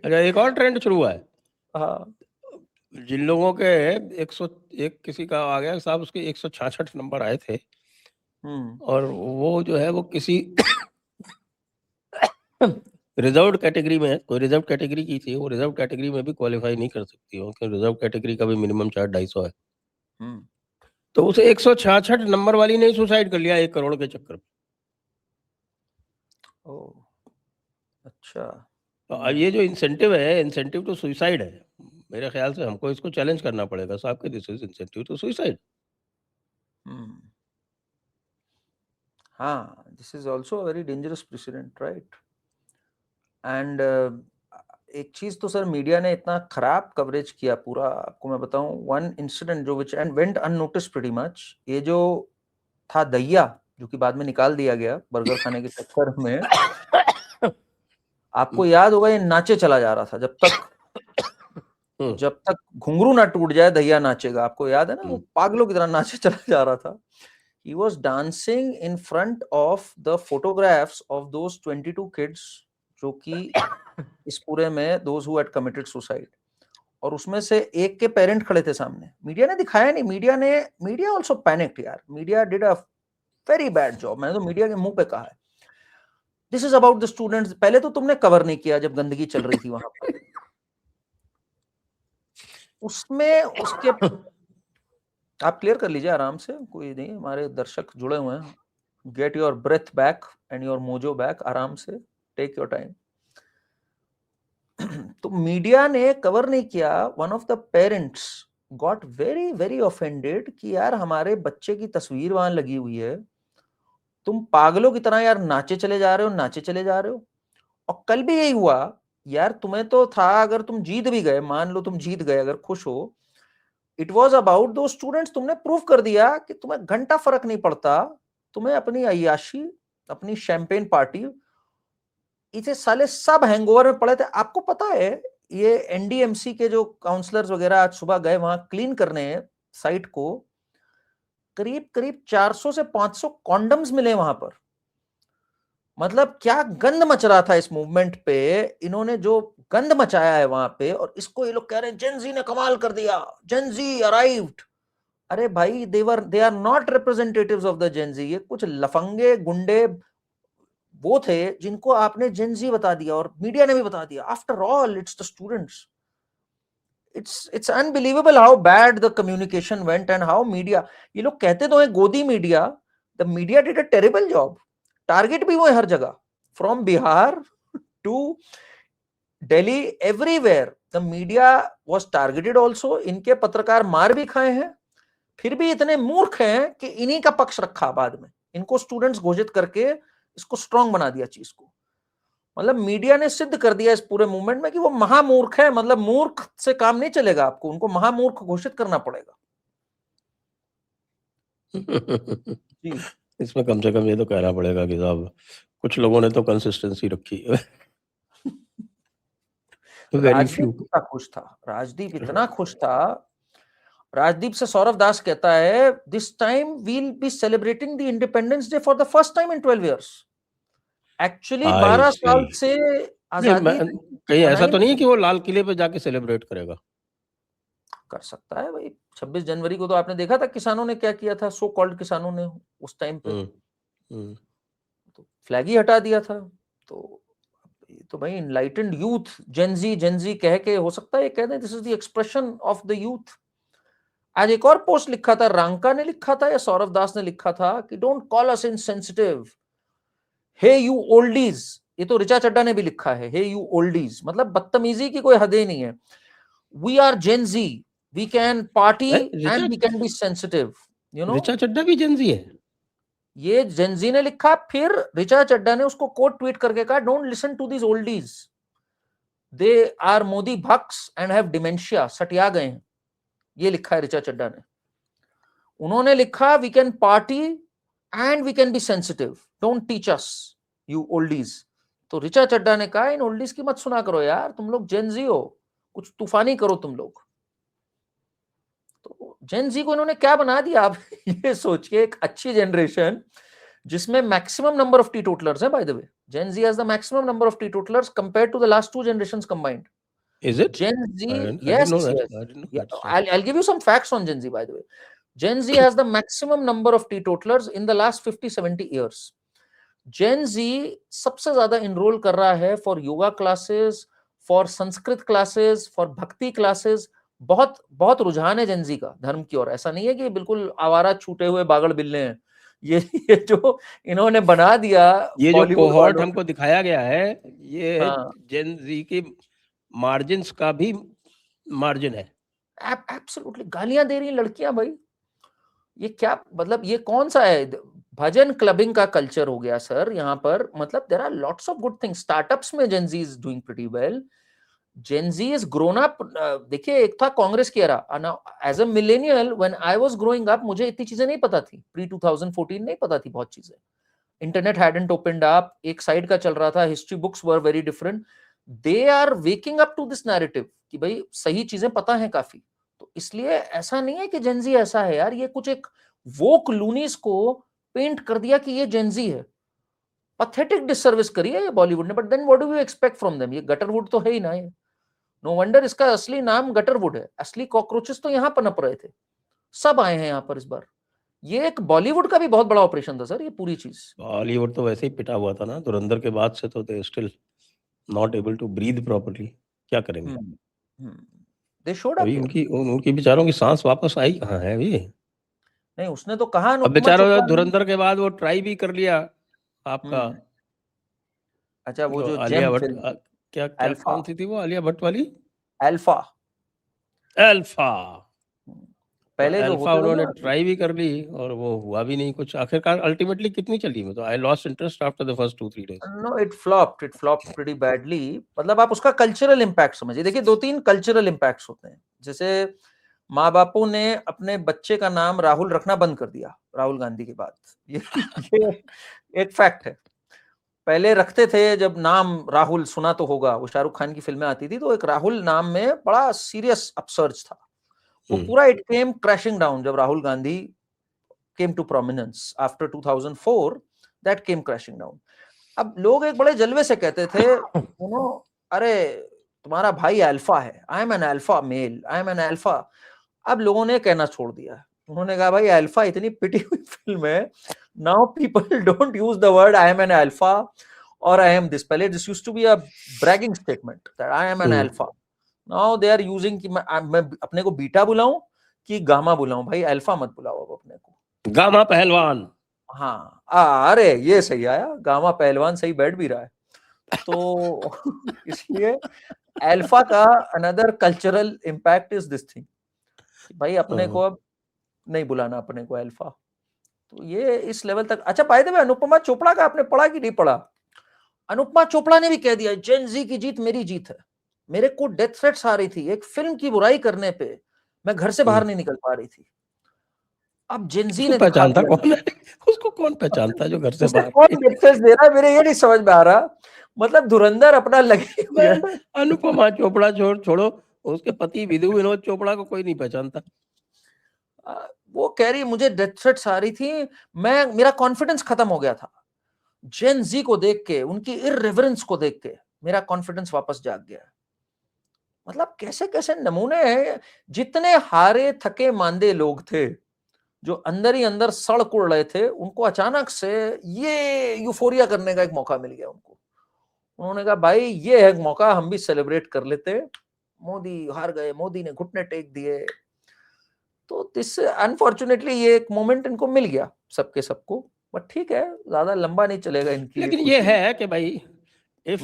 अच्छा, एक और ट्रेंड शुरू हुआ है। हाँ, जिन लोगों के 101 किसी का आ गया साहब, उसके 166 नंबर आए थे, और वो जो है वो किसी रिजर्व कैटेगरी में, कोई रिजर्व कैटेगरी की थी, वो रिजर्व कैटेगरी में भी क्वालिफाई नहीं कर सकती हो, क्योंकि रिजर्व कैटेगरी का भी मिनिमम चार्ज 250 है। तो उसे 166 नंबर वाली ने सुसाइड कर लिया 1 करोड़ के चक्कर में। ओह, अच्छा। तो अब ये जो इंसेंटिव है, इंसेंटिव टू सुसाइड है, मेरे ख्याल से हमको इसको चैलेंज करना पड़ेगा साहब कि this is incentive to suicide. हाँ, this is also a very dangerous precedent, right. And एक चीज तो सर, मीडिया ने इतना खराब कवरेज किया पूरा, आपको मैं बताऊं, वन इंसिडेंट जो which and went unnoticed pretty much, ये जो था दहिया, जो कि बाद में निकाल दिया गया बर्गर खाने के चक्कर में। आपको याद होगा, ये नाचे चला जा रहा था जब तक घुंघरू ना टूट जाए दहिया नाचेगा। आपको याद है ना, वो पागलों की तरह नाचे चला जा रहा था। He was dancing in front of the photographs of those 22 kids जो कि इस पूरे में those who had committed suicide, और उसमें से एक के पेरेंट खड़े थे सामने। मीडिया ने दिखाया नहीं, मीडिया ऑल्सो पैनिक्ड यार। Media did a very bad job. मैंने तो मीडिया के मुंह पे कहा है, this is about the students. पहले तो तुमने कवर नहीं किया जब गंदगी चल रही थी वहां पर, उसमें उसके आप क्लियर कर लीजिए आराम से, कोई नहीं, हमारे दर्शक जुड़े हुए हैं। Get your breath back and your mojo back, आराम से, टेक योर टाइम। तो मीडिया ने कवर नहीं किया। One of the parents got very very offended कि यार हमारे बच्चे की तस्वीर वहां लगी हुई है, तुम पागलों की तरह यार नाचे चले जा रहे हो, नाचे चले जा रहे हो। और कल भी यही हुआ यार। तुम्हें तो था, अगर तुम जीत भी गए, मान लो तुम जीत गए, अगर खुश हो, इट वॉज अबाउट दो स्टूडेंट्स। तुमने प्रूव कर दिया कि तुम्हें घंटा फर्क नहीं पड़ता, तुम्हें अपनी अय्याशी, अपनी शैंपेन पार्टी, इसे साले सब हैंगओवर में पड़े थे। आपको पता है, ये एनडीएमसी के जो काउंसलर्स वगैरह आज सुबह गए वहां क्लीन करने साइट को, करीब करीब 400 से 500 कॉन्डम्स मिले वहां पर। मतलब क्या गंद मच रहा था इस मूवमेंट पे, इन्होंने जो गंद मचाया है वहां पे, और इसको ये लोग कह रहे हैं जेनजी ने कमाल कर दिया, जेनजी अराइव्ड। अरे भाई, they are not representatives of the gen z. ये कुछ लफंगे गुंडे वो थे जिनको आपने जेनजी बता दिया, और मीडिया ने भी बता दिया। After all it's the students. it's unbelievable how bad the communication went and how media, ये लोग कहते तो है गोदी media, the media did a terrible job। Target भी वो है हर जगह, from Bihar to Delhi, everywhere the media was targeted also। इनके पत्रकार मार भी खाए हैं, फिर भी इतने मूर्ख हैं कि इन्हीं का पक्ष रखा बाद में, इनको स्टूडेंट्स घोषित करके इसको स्ट्रांग बना दिया चीज को। मतलब मीडिया ने सिद्ध कर दिया इस पूरे मूवमेंट में कि वो महामूर्ख है। मतलब मूर्ख से काम नहीं चलेगा, आपको उनको महामूर्ख घोषित करना पड़ेगा। जी, इसमें कम से कम ये तो कहना पड़ेगा कि साहब कुछ लोगों ने तो कंसिस्टेंसी रखी है। Very few. राजदीप इतना खुश था, राजदीप इतना खुश था। राजदीप से सौरभ दास कहता है, this time we'll be celebrating the independence day for the first time in 12 years। Actually 12 साल से आजादी कहीं ऐसा तो नहीं है कि वो लाल किले पे जाके सेलिब्रेट करेगा? कर सकता है भाई। 26 जनवरी को तो आपने देखा था किसानों ने क्या किया था, सो कॉल्ड किसानों ने उस टाइम पे तो फ्लैग ही हटा दिया था। तो भाई इनलाइटेंड यूथ, जेनजी कह के, हो सकता है ये कह दें this is the expression of the youth. आज एक और पोस्ट लिखा था, रांका ने लिखा था या सौरभ दास ने लिखा था कि don't call us insensitive, hey you oldies. ये तो ऋचा चड्ढा ने भी लिखा है, हे यू ओल्डीज, मतलब बदतमीजी की कोई हद ही नहीं है। We are gen z, we can party and we can be sensitive, you know. Richa Chadha भी जेनजी है? ये जेनजी ने लिखा, फिर ऋचा चड्ढा ने उसको कोट ट्वीट करके कहा, don't listen to these oldies, they are Modi bhakts and have dementia, सटिया गए हैं। ये लिखा है ऋचा चड्ढा ने। उन्होंने लिखा, we can party and we can be sensitive, don't teach us you oldies. तो ऋचा चड्ढा ने कहा, इन ओल्डीज की मत सुना करो यार, तुम लोग जेनजी हो, कुछ तूफानी करो तुम लोग। तो जेनजी को इन्होंने क्या बना दिया आप ये सोच के, एक अच्छी जनरेशन जिसमें maximum number of teetotallers है, by the way Gen Z has the maximum number of teetotallers compared to the last 2 generations combined. Is it? Gen Z, I didn't yes, know that. yes. I didn't know Yeah, that stuff. I'll give you some facts on Gen Z, by the way. Gen Z has the maximum number of teetotalers in the last 50-70 years. Gen Z सबसे ज्यादा enroll कर रहा है for yoga classes, for Sanskrit classes, for भक्ति classes. बहुत बहुत रुझान है Gen Z का धर्म की ओर. ऐसा नहीं है कि बिल्कुल आवारा छूटे हुए बागड़ बिल्ले हैं. ये जो इन्होंने बना दिया ये जो बॉलीवुड कोहॉर्ट वालों हमको दिखाया गया है, ये हाँ जेन जी के मार्जिन्स का भी मार्जिन है. एब्सोल्युटली गालियां दे रही हैं लड़कियां भाई. ये क्या मतलब ये कौन सा है भजन क्लबिंग का कल्चर हो गया सर यहाँ पर. मतलब there are lots of good things. Startups में Gen Z is doing pretty well. Gen Z is grown up. देखिए एक था कांग्रेस की era. As a millennial when I was growing up मुझे इतनी चीजें नहीं पता थी. प्री 2014 नहीं पता थी बहुत चीजें. Internet hadn't opened up. एक साइड का चल रहा था. History books were very different. They are waking up to this narrative कि भाई सही चीजें पता है काफी. तो इसलिए ऐसा नहीं है कि जेनजी ऐसा है यार. ये कुछ एक वोक लूनीस को पेंट कर दिया कि ये जेनजी है. पथेटिक डिसर्विस करी है ये बॉलीवुड ने. But then what do you expect from them. ये गटरवुड तो है ही ना. ये नो वंडर इसका असली नाम गटरवुड है. असली कॉकरोचेस तो यहाँ पनप रहे थे. सब आए हैं यहाँ पर इस बार. ये एक बॉलीवुड का भी बहुत बड़ा ऑपरेशन था सर ये पूरी चीज. बॉलीवुड तो वैसे ही पिटा हुआ था ना. धुरंधर के बाद से तो they still not able to breathe properly. क्या करेंगे? दे शोड अभी अप. उनकी बेचारों की सांस वापस आई कहाँ है अभी? नहीं उसने तो कहा अब अनुपमा बेचारों चोपड़ा ने. धुरंधर के बाद वो ट्राई भी कर लिया आपका. अच्छा वो जो आलिया जेम भट्ट फिल्म क्या क्या अल्फा. कौन सी थी वो आलिया भट्ट वाली? अल्फा. अल्फा. पहले जो अल्फा होते थे उन्होंने ना. ट्राई भी कर ली और वो हुआ भी नहीं कुछ. आखिरकार अल्टीमेटली कितनी चली? मैं तो I lost interest after the first 2-3 days. No it flopped pretty badly. मतलब आप उसका कल्चरल इंपैक्ट समझिए. देखिए 2-3 कल्चरल इंपैक्ट्स होते हैं. जैसे माँ बापों ने अपने बच्चे का नाम राहुल रखना बंद कर दिया राहुल गांधी के बाद. ये एक फैक्ट है. पहले रखते थे जब नाम राहुल सुना तो होगा. वो शाहरुख खान की फिल्में आती थी तो एक राहुल नाम में बड़ा सीरियस अपसर्ज था. वो पूरा इट केम क्रैशिंग डाउन जब Rahul Gandhi came to prominence after 2004. that came crashing down. अब लोग एक बड़े जलवे से कहते थे अरे तुम्हारा भाई अल्फा है. I am an alpha male. I am an alpha. अब लोगों ने कहना छोड़ दिया. उन्होंने कहा भाई अल्फा इतनी पिटी हुई फिल्म है. Now people don't use the word I am an alpha और आई एम दिस. पहले this used to be a bragging statement that I am an alpha. Now they are using कि मैं अपने को बीटा बुलाऊं कि गामा बुलाऊं. भाई alpha मत बुलाओ अब अपने को. गामा पहलवान. हाँ अरे ये सही आया. गामा पहलवान सही बैठ भी रहा है. तो इसलिए अल्फा का another cultural impact is this thing. भाई अपने को अब नहीं बुलाना अपने को अल्फा. तो ये इस लेवल तक. अच्छा बाय द वे अनुपमा चोपड़ा का आपने पढ़ा कि नहीं पढ़ा? अनुपमा चोपड़ा ने भी कह दिया जेन जी की जीत मेरी जीत है. मेरे को डेथ थ्रेट्स आ रही थी एक फिल्म की बुराई करने पे. मैं घर से बाहर नहीं निकल पा रही थी. अब जेनजी ने दिखा पहचानता दिया. कौन है? उसको कौन पहचानता जो घर से उसे बाहर? कौन मैसेज दे रहा है मेरे ये नहीं समझ में आ रहा. मतलब धुरंधर अपना लगे हुए है. अनुपमा चोपड़ा छोड़ो उसके पति विधु विनोद चोपड़ा को कोई नहीं पहचानता. वो कह रही मुझे डेथ थ्रेट्स आ रही थी. मेरा कॉन्फिडेंस खत्म हो गया था. जेन जी को देख के उनकी इररिवरेंस को देख के मेरा कॉन्फिडेंस वापस जाग गया. मतलब कैसे कैसे नमूने हैं. जितने हारे थके मांदे लोग थे जो अंदर ही अंदर सड़ कुड़ रहे थे उनको अचानक से ये यूफोरिया करने का एक मौका मिल गया उनको. उन्होंने कहा भाई ये है मौका हम भी सेलिब्रेट कर लेते. मोदी हार गए. मोदी ने घुटने टेक दिए. तो दिस अनफॉर्चुनेटली ये एक मोमेंट इनको मिल गया सबके सबको. बट ठीक है ज्यादा लंबा नहीं चलेगा इनकी. लेकिन ये है कि भाई if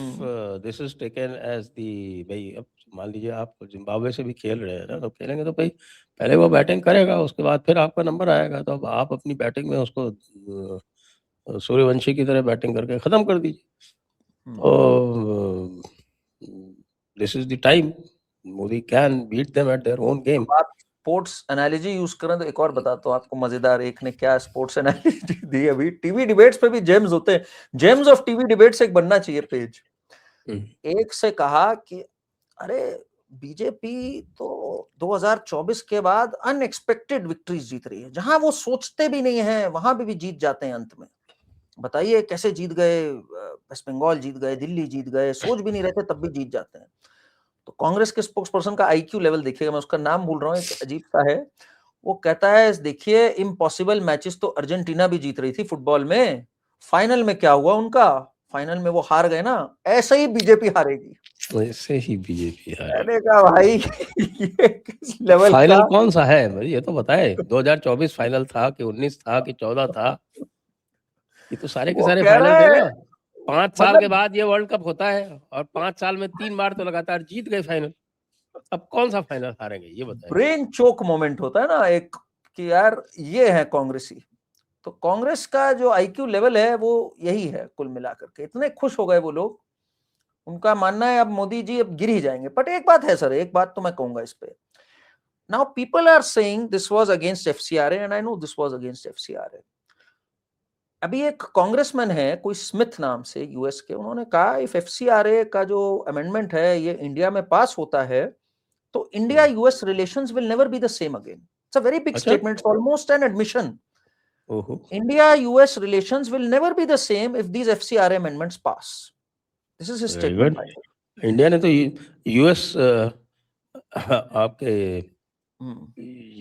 this is taken as the भाई अब मान लीजिए आप जिम्बाब्वे से भी खेल रहे हैं ना तो खेलेंगे तो भाई पहले वो बैटिंग करेगा उसके बाद फिर आपका नंबर आएगा. तो अब आप अपनी बैटिंग में उसको सूर्यवंशी की तरह बैटिंग करके खत्म कर दीजिए. तो this is the time Modi can beat them at their own game. आप स्पोर्ट्स एनालॉजी यूज करें तो एक और बताता हूँ आपको मजेदार. एक ने क्या स्पोर्ट्स एनालॉजी दी अभी. टीवी डिबेट्स पे भी जेम्स होते हैं. जेम्स ऑफ टीवी डिबेट्स एक बनना चाहिए पेज. एक से कहा कि अरे बीजेपी तो 2024 के बाद अनएक्सपेक्टेड विक्ट्रीज जीत रही है. जहां वो सोचते भी नहीं है वहां भी जीत जाते हैं अंत में. बताइए कैसे जीत गए. वेस्ट बंगाल जीत गए. दिल्ली जीत गए. सोच भी नहीं रहते तब भी जीत जाते हैं. तो कांग्रेस के स्पोक्स पर्सन का आईक्यू लेवल देखिएगा, मैं उसका नाम भूल रहा हूँ, एक अजीब सा है। वो कहता है देखिए इम्पॉसिबल मैचेस तो अर्जेंटीना भी जीत रही थी फुटबॉल में, फाइनल में क्या हुआ उनका, फाइनल में वो हार गए ना, ऐसे ही बीजेपी हारेगी। ऐसे ही बीजेपी हारेगी। मैंने कहा भाई ये किस लेवल फाइनल का, कौन सा है भाई, ये तो बताए। 2024 फाइनल था कि 19 था कि 14 था? ये तो सारे के वो सारे कह फाइनल रहे थे हैं ना। 5 साल के मतलब बाद ये वर्ल्ड कप होता है और 5 साल में 3 बार तो लगातार जीत गए फाइनल। अब कौन सा फाइनल हारेंगे ये बताएं। ब्रेन चोक मोमेंट होता है ना एक, कि यार ये है कांग्रेसी। तो कांग्रेस का जो आईक्यू लेवल है वो यही है कुल मिलाकर के, इतने खुश हो गए वो लोग, उनका मानना है अब मोदी जी अब गिर ही जाएंगे। बट एक बात है सर, एक बात तो मैं कहूंगा इस पे, now people are saying this was against FCRA and I know this was against FCRA. अभी एक कांग्रेसमैन है कोई स्मिथ नाम से यूएस के, उन्होंने कहा इफ एफसीआरए का जो अमेंडमेंट है ये इंडिया में पास होता है तो India US relations will never be the same again. It's a very big अच्छा। Statement, almost an admission. ओहो। India US relations will never be the same if these FCRA amendments pass. This is his very statement good. by the way. India ने तो US आपके हम्म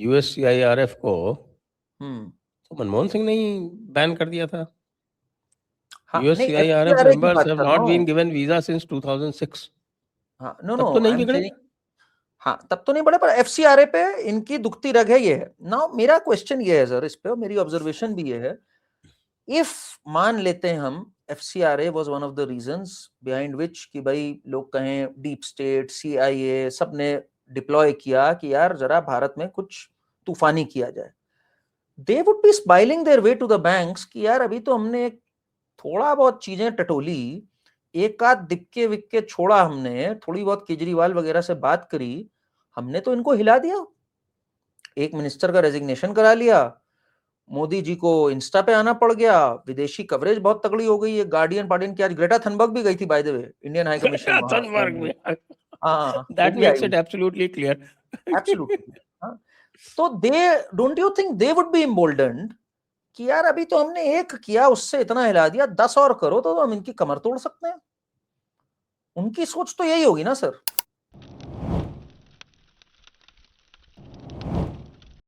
USCIRF को हम्म तो मनमोहन सिंह ने ही ban कर दिया था। हाँ नहीं, यूएससीआईआरएफ FCRA की members बात have कर रहा not been हूँ। given visa since 2006। हाँ नो तब नो तो नहीं आई एम बिगड़े। सेइंग, हाँ तब तो नहीं बढ़े, पर एफसीआरए पे इनकी दुखती रग है ये है ना। मेरा क्वेश्चन ये है सर इस पे, और मेरी ऑब्जर्वेशन भी ये है, इफ मान लेते हैं हम FCRA was one of the reasons behind which कि भाई लोग कहें डीप स्टेट सीआईए सब ने डिप्लॉय किया कि यार जरा भारत में कुछ तूफानी किया जाए, they would be smiling their way to the banks कि यार अभी तो हमने एक थोड़ा बहुत चीजें टटोली, एक आध दिक्के विक्के छोड़ा, हमने थोड़ी बहुत केजरीवाल वगैरह से बात करी, हमने तो इनको हिला दिया, एक मिनिस्टर का रेजिग्नेशन करा लिया, मोदी जी को इंस्टा पे आना पड़ गया, विदेशी कवरेज बहुत तगड़ी हो गई है, गार्डियन पार्डियन की, आज ग्रेटा थनबर्ग भी गई थी by the way, Indian high commission वहां Thunberg में। हाँ वो That भी आई makes हुई, it absolutely clear। एब्सोल्युटली। हाँ तो they, don't you think they would be emboldened कि यार अभी तो हमने एक किया उससे इतना हिला दिया, 10 और करो तो हम इनकी कमर तोड़ सकते हैं। उनकी सोच तो यही होगी ना सर।